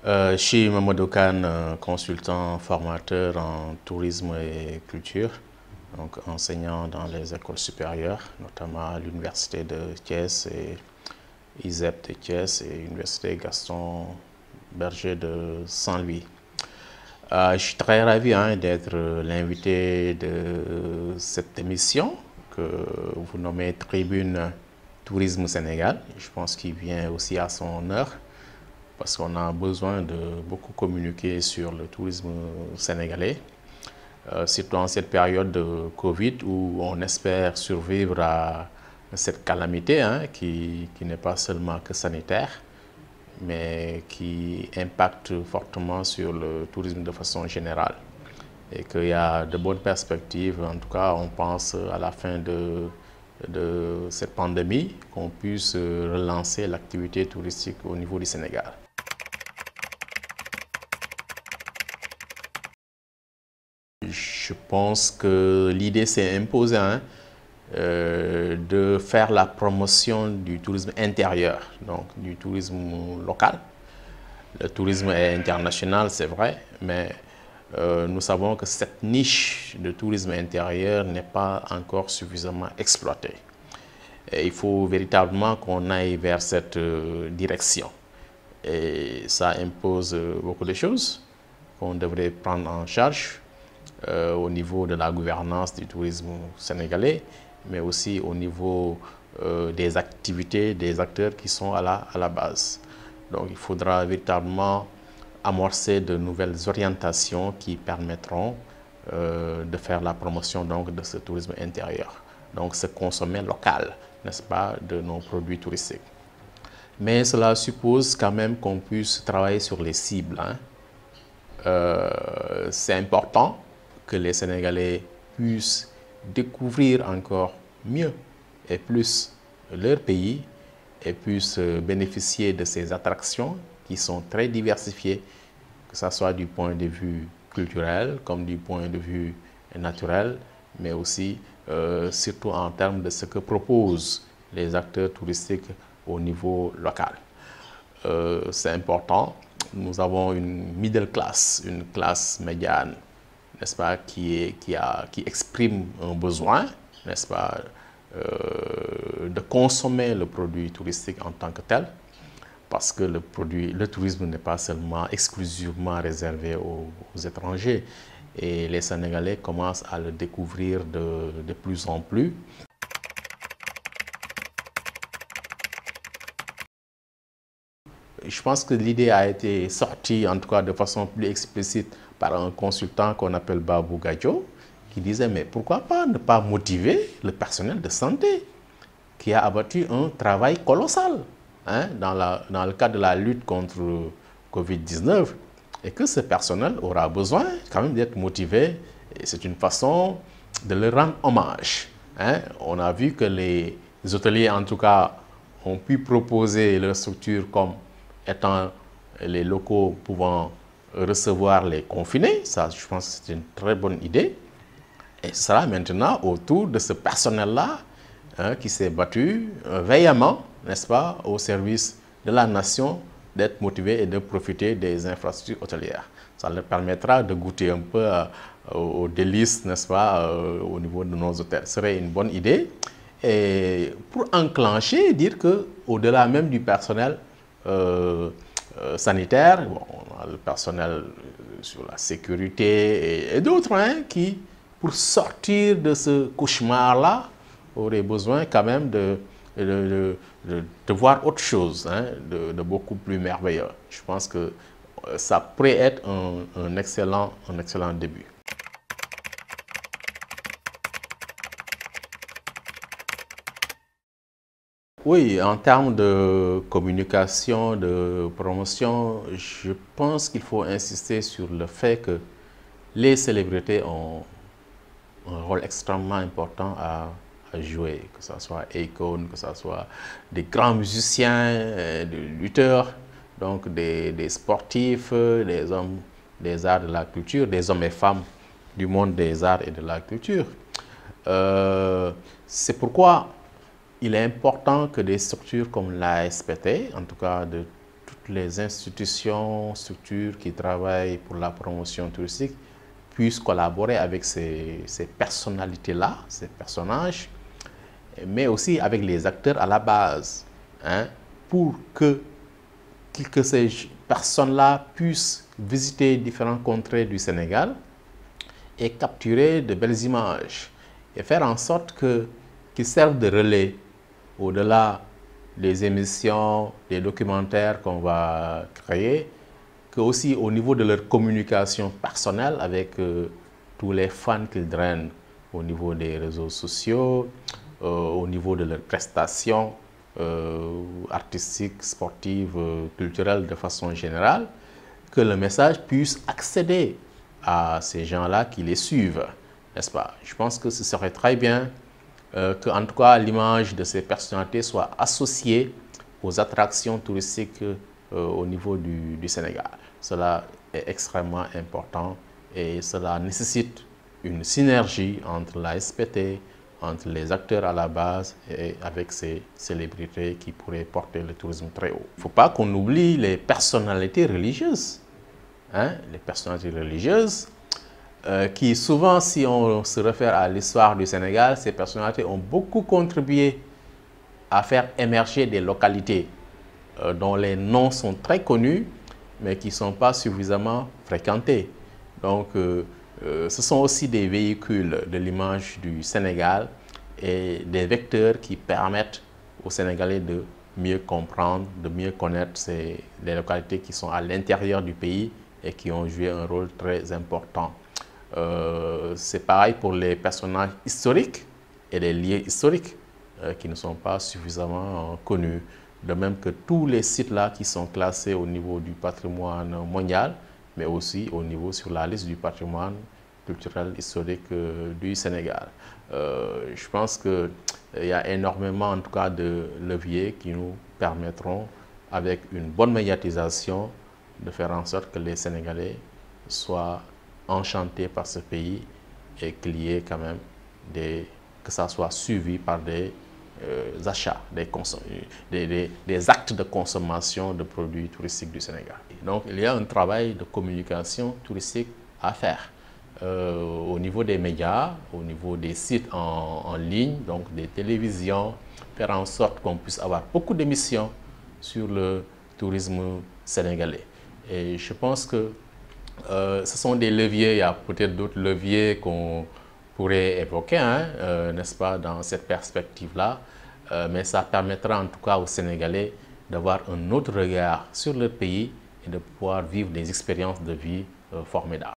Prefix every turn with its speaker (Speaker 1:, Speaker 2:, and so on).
Speaker 1: Je suis Mamadou Kane, consultant formateur en tourisme et culture, donc enseignant dans les écoles supérieures, notamment à l'Université de Thiès et ISEP de Thiès et l'Université Gaston Berger de Saint-Louis. Je suis très ravi d'être l'invité de cette émission que vous nommez Tribune Tourisme Sénégal. Je pense qu'il vient aussi à son heure, parce qu'on a besoin de beaucoup communiquer sur le tourisme sénégalais, surtout en cette période de Covid où on espère survivre à cette calamité qui n'est pas seulement que sanitaire, mais qui impacte fortement sur le tourisme de façon générale. Et qu'il y a de bonnes perspectives, en tout cas on pense à la fin de cette pandémie, qu'on puisse relancer l'activité touristique au niveau du Sénégal. Je pense que l'idée s'est imposée de faire la promotion du tourisme intérieur, donc du tourisme local. Le tourisme est international, c'est vrai, mais nous savons que cette niche de tourisme intérieur n'est pas encore suffisamment exploitée. Et il faut véritablement qu'on aille vers cette direction. Et ça impose beaucoup de choses qu'on devrait prendre en charge au niveau de la gouvernance du tourisme sénégalais, mais aussi au niveau des activités, des acteurs qui sont à la base. Donc il faudra véritablement amorcer de nouvelles orientations qui permettront de faire la promotion donc, de ce tourisme intérieur. Donc se consommer local, n'est-ce pas, de nos produits touristiques. Mais cela suppose quand même qu'on puisse travailler sur les cibles. C'est important que les Sénégalais puissent découvrir encore mieux et plus leur pays et puissent bénéficier de ces attractions qui sont très diversifiées, que ce soit du point de vue culturel comme du point de vue naturel, mais aussi surtout en termes de ce que proposent les acteurs touristiques au niveau local. C'est important. Nous avons une middle class, une classe médiane, n'est-ce pas, qui exprime un besoin, n'est-ce pas, de consommer le produit touristique en tant que tel, parce que le tourisme n'est pas seulement exclusivement réservé aux étrangers, et les Sénégalais commencent à le découvrir de plus en plus. Je pense que l'idée a été sortie, en tout cas de façon plus explicite, par un consultant qu'on appelle Babou Gadjo, qui disait, mais pourquoi ne pas motiver le personnel de santé qui a abattu un travail colossal dans le cadre de la lutte contre Covid-19, et que ce personnel aura besoin quand même d'être motivé, et c'est une façon de leur rendre hommage. On a vu que les hôteliers, en tout cas, ont pu proposer leur structure comme étant les locaux pouvant recevoir les confinés. Ça, je pense que c'est une très bonne idée. Et ce sera maintenant au tour de ce personnel-là qui s'est battu vaillamment, n'est-ce pas, au service de la nation, d'être motivé et de profiter des infrastructures hôtelières. Ça leur permettra de goûter un peu aux délices, n'est-ce pas, au niveau de nos hôtels. Ce serait une bonne idée. Et pour enclencher, dire qu'au-delà même du personnel sanitaire, bon, on a le personnel sur la sécurité et d'autres qui, pour sortir de ce cauchemar-là, auraient besoin quand même de voir autre chose, de beaucoup plus merveilleux. Je pense que ça pourrait être un excellent début. Oui, en termes de communication, de promotion, je pense qu'il faut insister sur le fait que les célébrités ont un rôle extrêmement important à jouer, que ce soit Akon, que ce soit des grands musiciens, des lutteurs, donc des sportifs, des hommes des arts et de la culture, des hommes et femmes du monde des arts et de la culture. C'est pourquoi il est important que des structures comme l'ASPT, en tout cas de toutes les institutions, structures qui travaillent pour la promotion touristique puissent collaborer avec ces personnalités-là, ces personnages, mais aussi avec les acteurs à la base, hein, pour que ces personnes-là puissent visiter différentes contrées du Sénégal et capturer de belles images et faire en sorte qu'ils servent de relais au-delà des émissions, des documentaires qu'on va créer, que aussi au niveau de leur communication personnelle avec tous les fans qu'ils drainent au niveau des réseaux sociaux, au niveau de leurs prestations artistiques, sportives, culturelles de façon générale, que le message puisse accéder à ces gens-là qui les suivent, n'est-ce pas? Je pense que ce serait très bien que, en tout cas, l'image de ces personnalités soit associée aux attractions touristiques au niveau du Sénégal. Cela est extrêmement important et cela nécessite une synergie entre la SPT, entre les acteurs à la base et avec ces célébrités qui pourraient porter le tourisme très haut. Il ne faut pas qu'on oublie les personnalités religieuses. Hein, les personnalités religieuses qui souvent, si on se réfère à l'histoire du Sénégal, ces personnalités ont beaucoup contribué à faire émerger des localités dont les noms sont très connus, mais qui ne sont pas suffisamment fréquentés. Donc, ce sont aussi des véhicules de l'image du Sénégal et des vecteurs qui permettent aux Sénégalais de mieux comprendre, de mieux connaître les localités qui sont à l'intérieur du pays et qui ont joué un rôle très important. C'est pareil pour les personnages historiques et les lieux historiques qui ne sont pas suffisamment connus. De même que tous les sites-là qui sont classés au niveau du patrimoine mondial, mais aussi au niveau sur la liste du patrimoine culturel historique du Sénégal. Je pense qu'il y a énormément, en tout cas, de leviers qui nous permettront, avec une bonne médiatisation, de faire en sorte que les Sénégalais soient enchantés par ce pays et qu'il y ait quand même que ça soit suivi par des achats, des actes de consommation de produits touristiques du Sénégal. Donc, il y a un travail de communication touristique à faire au niveau des médias, au niveau des sites en ligne, donc des télévisions, faire en sorte qu'on puisse avoir beaucoup d'émissions sur le tourisme sénégalais. Et je pense que ce sont des leviers, il y a peut-être d'autres leviers qu'on pourrait évoquer, hein, n'est-ce pas, dans cette perspective-là, mais ça permettra en tout cas aux Sénégalais d'avoir un autre regard sur leur pays et de pouvoir vivre des expériences de vie formidables.